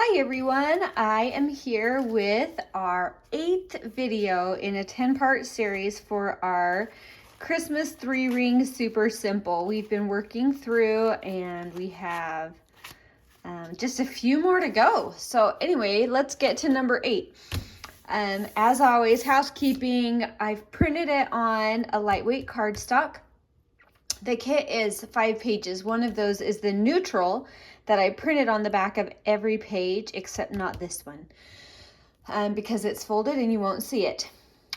Hi everyone, I am here with our 8th video in a 10-part series for our Christmas 3-ring super simple. We've been working through and we have just a few more to go. So anyway, let's get to number 8. As always, housekeeping, I've printed it on a lightweight cardstock. The kit is 5 pages. One of those is the neutral that I printed on the back of every page, except not this one, because it's folded and you won't see it.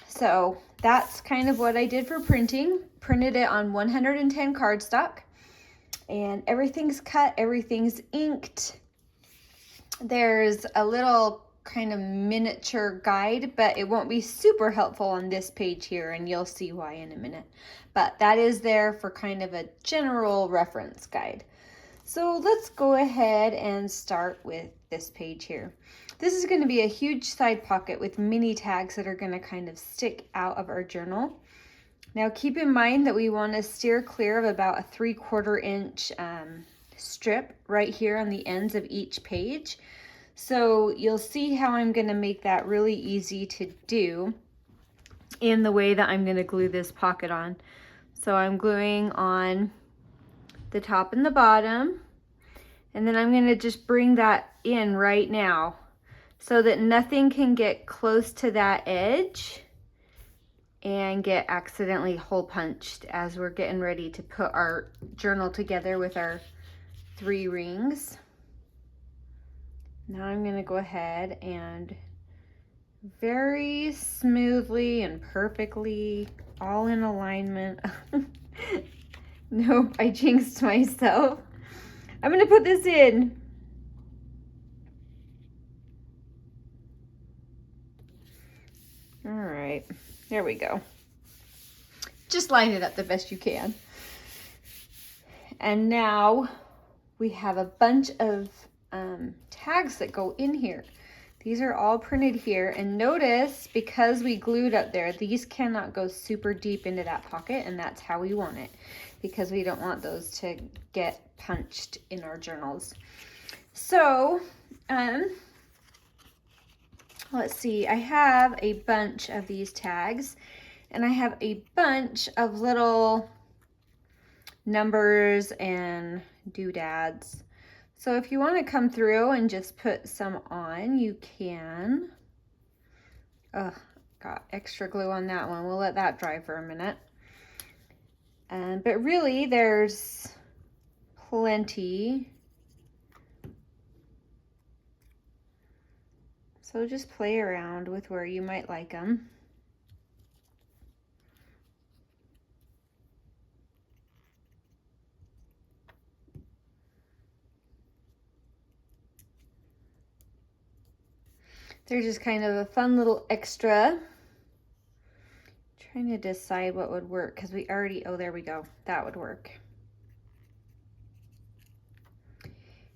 So that's kind of what I did for printing. Printed it on 110 cardstock, and everything's cut, everything's inked. There's a little kind of miniature guide, but it won't be super helpful on this page here, and you'll see why in a minute. But that is there for kind of a general reference guide. So let's go ahead and start with this page here. This is going to be a huge side pocket with mini tags that are going to kind of stick out of our journal. Now keep in mind that we want to steer clear of about a 3/4 inch strip right here on the ends of each page. So you'll see how I'm going to make that really easy to do in the way that I'm going to glue this pocket on. So I'm gluing on the top and the bottom, and then I'm going to just bring that in right now so that nothing can get close to that edge and get accidentally hole punched as we're getting ready to put our journal together with our 3 rings. Now I'm going to go ahead and very smoothly and perfectly, all in alignment. Nope, I jinxed myself. I'm going to put this in. All right, there we go. Just line it up the best you can. And now we have a bunch of tags that go in here. These are all printed here, and notice because we glued up there, these cannot go super deep into that pocket, and that's how we want it, because we don't want those to get punched in our journals. So let's see, I have a bunch of these tags, and I have a bunch of little numbers and doodads. So if you want to come through and just put some on, you can. Oh, got extra glue on that one. We'll let that dry for a minute. But really, there's plenty. So just play around with where you might like them. They're just kind of a fun little extra. Trying to decide what would work, because we already, oh, there we go. That would work.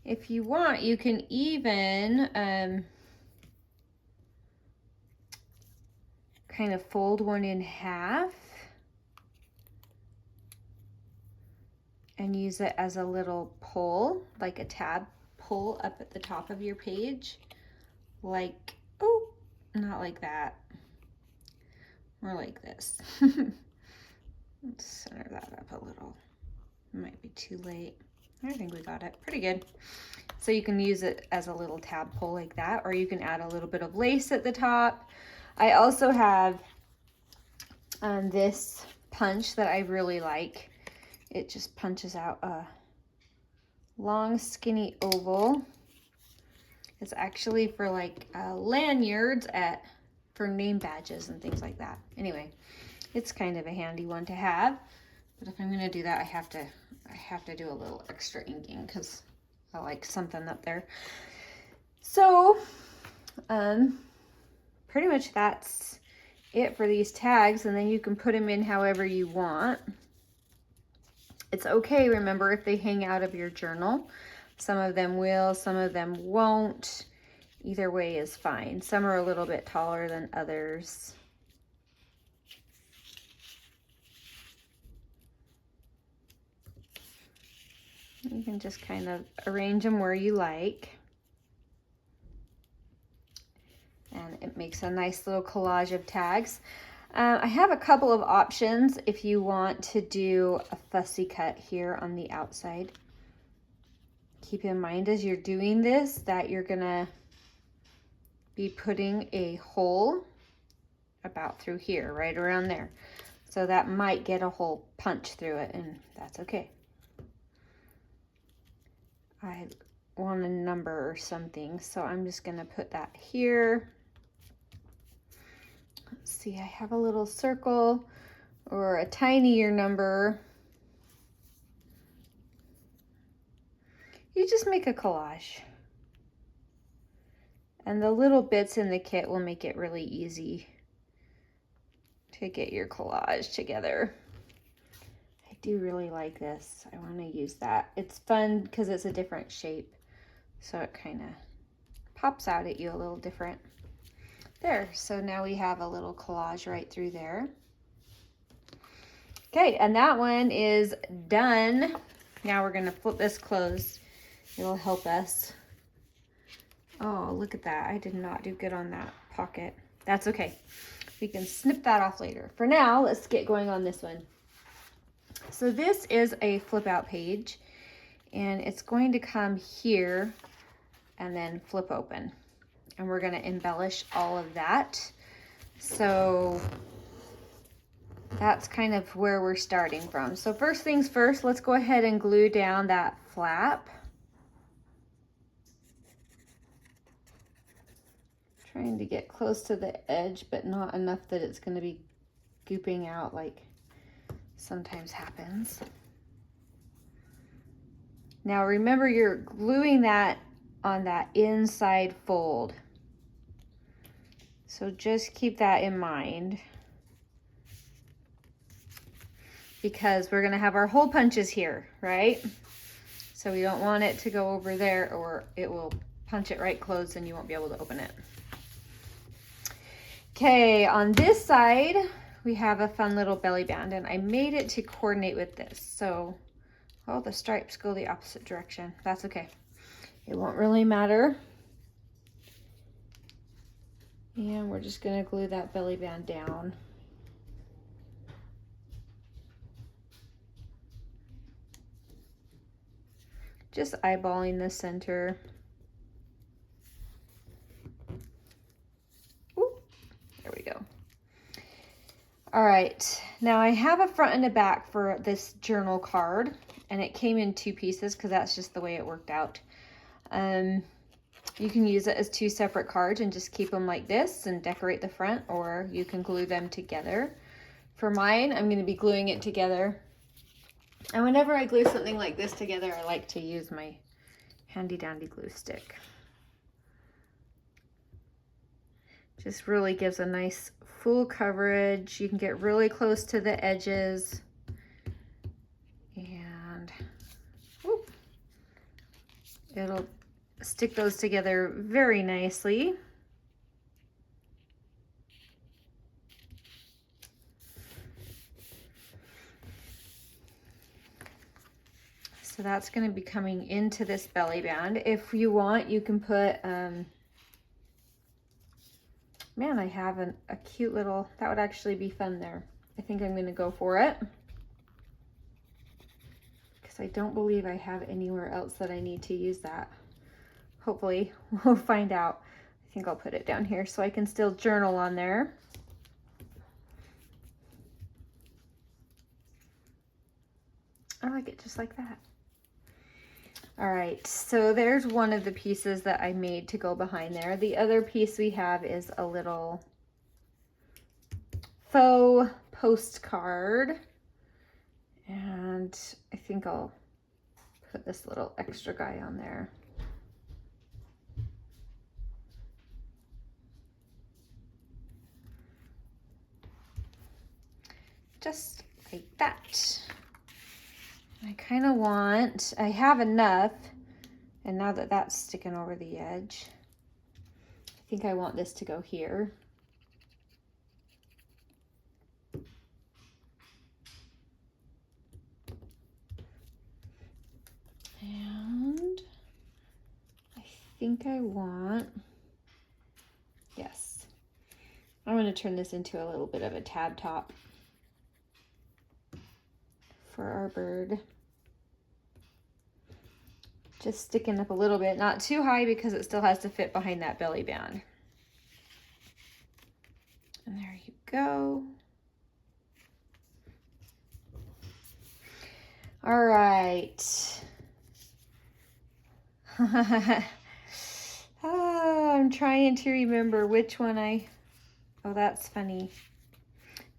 If you want, you can even kind of fold one in half and use it as a little pull, like a tab pull up at the top of your page. Like, oh, not like that. More like this. Let's center that up a little. It might be too late. I think we got it pretty good. So you can use it as a little tab pull like that, or you can add a little bit of lace at the top. I also have this punch that I really like. It just punches out a long skinny oval. It's actually for like lanyards for name badges and things like that. Anyway, it's kind of a handy one to have. But if I'm going to do that, I have to do a little extra inking because I like something up there. So, pretty much that's it for these tags, and then you can put them in however you want. It's okay, remember, if they hang out of your journal. Some of them will, some of them won't. Either way is fine. Some are a little bit taller than others. You can just kind of arrange them where you like. and it makes a nice little collage of tags. I have a couple of options if you want to do a fussy cut here on the outside. Keep in mind as you're doing this that you're gonna be putting a hole about through here, right around there. So that might get a hole punch through it, and that's okay. I want a number or something, so I'm just gonna put that here. Let's see, I have a little circle or a tinier number. You just make a collage. And the little bits in the kit will make it really easy to get your collage together. I do really like this. I want to use that. It's fun because it's a different shape. So it kind of pops out at you a little different. There, so now we have a little collage right through there. Okay, and that one is done. Now we're gonna flip this closed. It'll help us. Oh, look at that. I did not do good on that pocket. That's okay. We can snip that off later. For now, let's get going on this one. So this is a flip out page, and it's going to come here and then flip open. And we're gonna embellish all of that. So that's kind of where we're starting from. So first things first, let's go ahead and glue down that flap. Trying to get close to the edge, but not enough that it's gonna be gooping out like sometimes happens. Now remember, you're gluing that on that inside fold. So just keep that in mind, because we're gonna have our hole punches here, right? So we don't want it to go over there or it will punch it right closed and you won't be able to open it. Okay, on this side, we have a fun little belly band, and I made it to coordinate with this. So, oh, the stripes go the opposite direction. That's okay. It won't really matter. And we're just gonna glue that belly band down. Just eyeballing the center. Ooh, there we go. All right, now I have a front and a back for this journal card, and it came in 2 pieces because that's just the way it worked out. You can use it as 2 separate cards and just keep them like this and decorate the front, or you can glue them together. For mine, I'm going to be gluing it together. And whenever I glue something like this together, I like to use my handy dandy glue stick. Just really gives a nice full coverage. You can get really close to the edges. And whoop, it'll stick those together very nicely. So that's going to be coming into this belly band. If you want, you can put, man, I have a cute little, that would actually be fun there. I think I'm going to go for it, because I don't believe I have anywhere else that I need to use that. Hopefully we'll find out. I think I'll put it down here so I can still journal on there. I like it just like that. All right, so there's one of the pieces that I made to go behind there. The other piece we have is a little faux postcard. And I think I'll put this little extra guy on there. Just like that. I kind of want, I have enough, and now that that's sticking over the edge, I think I want this to go here. And I think I want, yes. I'm going to turn this into a little bit of a tab top for our bird. Just sticking up a little bit, not too high because it still has to fit behind that belly band. And there you go. All right. Oh, I'm trying to remember which one oh, that's funny.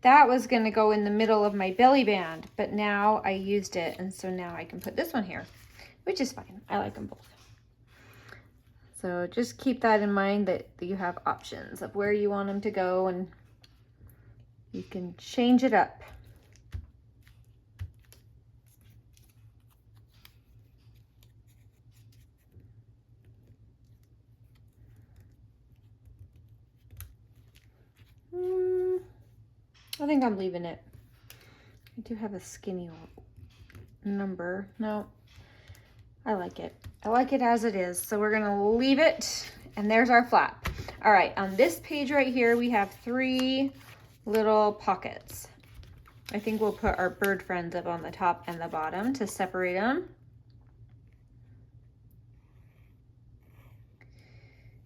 That was going to go in the middle of my belly band, but now I used it, and so now I can put this one here, which is fine. I like them both. So just keep that in mind, that you have options of where you want them to go, and you can change it up. I think I'm leaving it. I do have a skinny number. No, I like it. I like it as it is. So we're gonna leave it, and there's our flap. All right, on this page right here, we have 3 little pockets. I think we'll put our bird friends up on the top and the bottom to separate them.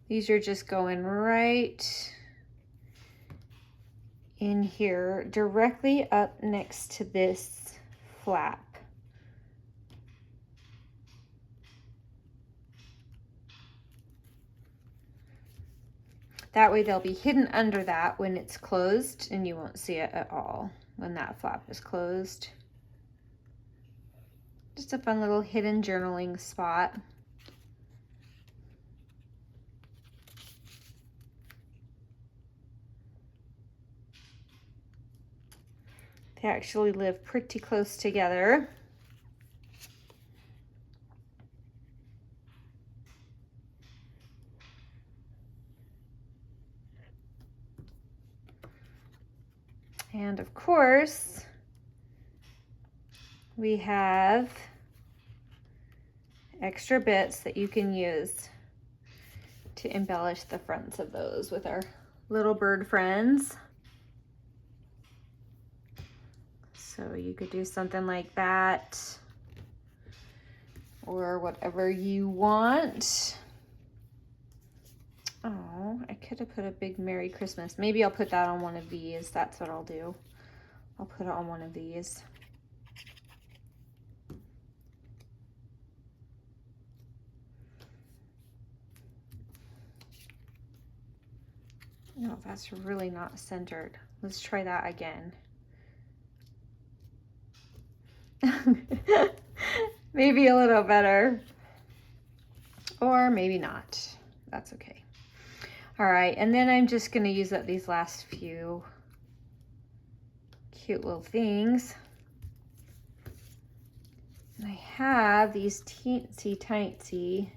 These are just going right in here, directly up next to this flap. That way they'll be hidden under that when it's closed, and you won't see it at all when that flap is closed. Just a fun little hidden journaling spot. They actually live pretty close together. And of course, we have extra bits that you can use to embellish the fronts of those with our little bird friends. So you could do something like that, or whatever you want. Oh, I could have put a big Merry Christmas. Maybe I'll put that on one of these. That's what I'll do. I'll put it on one of these. No, that's really not centered. Let's try that again. Maybe a little better, or maybe not. That's okay. All right, and then I'm just going to use up these last few cute little things. And I have these teensy tiny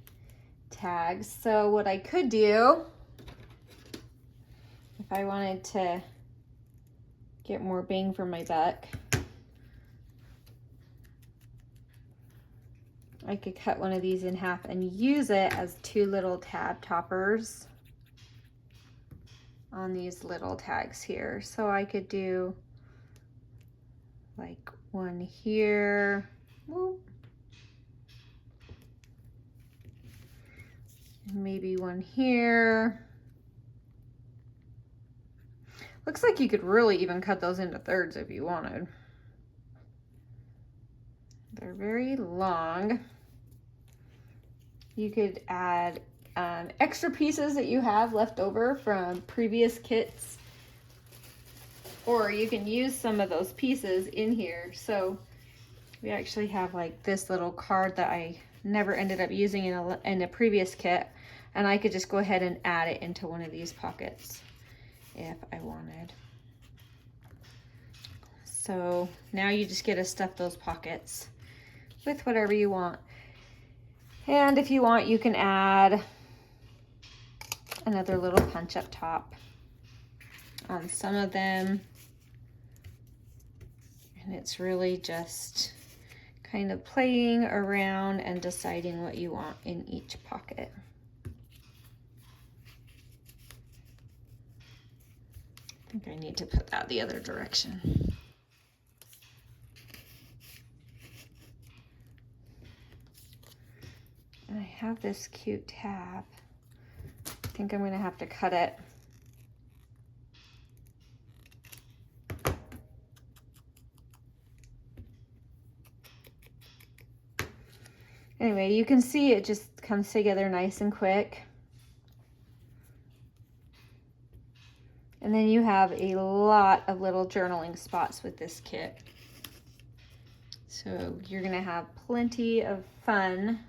tags. So what I could do, if I wanted to get more bang for my buck, I could cut one of these in half and use it as 2 little tab toppers on these little tags here. So I could do like one here, whoop, maybe one here. Looks like you could really even cut those into thirds if you wanted. They're very long. You could add extra pieces that you have left over from previous kits, or you can use some of those pieces in here. So we actually have like this little card that I never ended up using in a previous kit, and I could just go ahead and add it into one of these pockets if I wanted. So now you just get to stuff those pockets with whatever you want. And if you want, you can add another little punch up top on some of them. And it's really just kind of playing around and deciding what you want in each pocket. I think I need to put that the other direction. And I have this cute tab. I think I'm gonna have to cut it. Anyway, you can see it just comes together nice and quick. And then you have a lot of little journaling spots with this kit. So you're gonna have plenty of fun.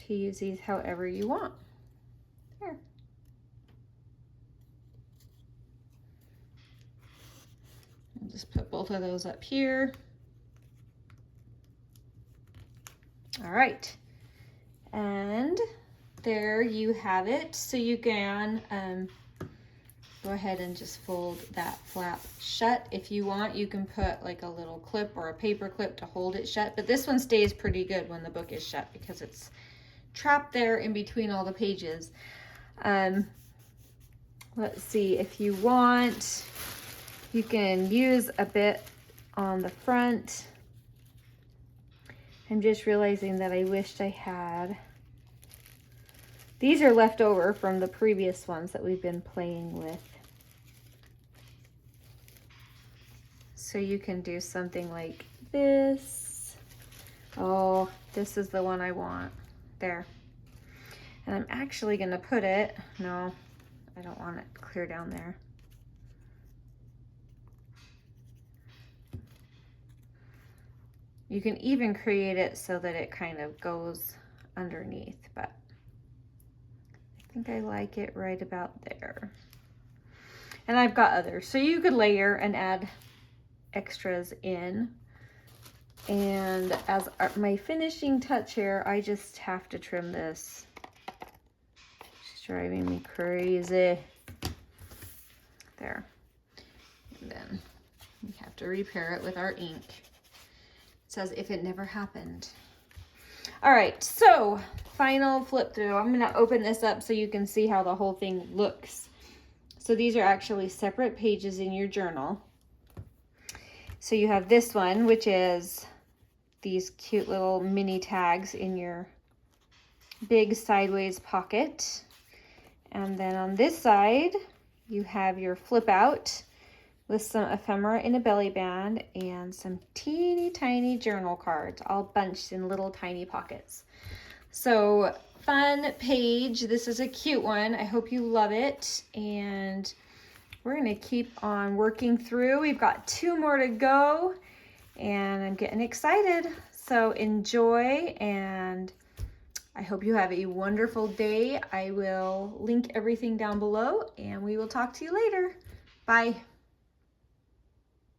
To use these however you want. There. I'll just put both of those up here. All right. And there you have it. So you can go ahead and just fold that flap shut. If you want, you can put like a little clip or a paper clip to hold it shut, but this one stays pretty good when the book is shut because it's trapped there in between all the pages. Let's see, if you want, you can use a bit on the front. I'm just realizing that I wished I had. These are left over from the previous ones that we've been playing with. So you can do something like this. Oh, this is the one I want. There. And I'm actually gonna put it, no, I don't want it clear down there. You can even create it so that it kind of goes underneath, but I think I like it right about there. And I've got others, so you could layer and add extras in. And as my finishing touch here, I just have to trim this. It's driving me crazy. There. And then we have to repair it with our ink. It says if it never happened. All right, so final flip through. I'm gonna open this up so you can see how the whole thing looks. So these are actually separate pages in your journal. So you have this one, which is these cute little mini tags in your big sideways pocket. And then on this side, you have your flip out with some ephemera in a belly band and some teeny tiny journal cards, all bunched in little tiny pockets. So fun page. This is a cute one. I hope you love it. And we're gonna keep on working through. We've got 2 more to go and I'm getting excited. So enjoy, and I hope you have a wonderful day. I will link everything down below and we will talk to you later. Bye.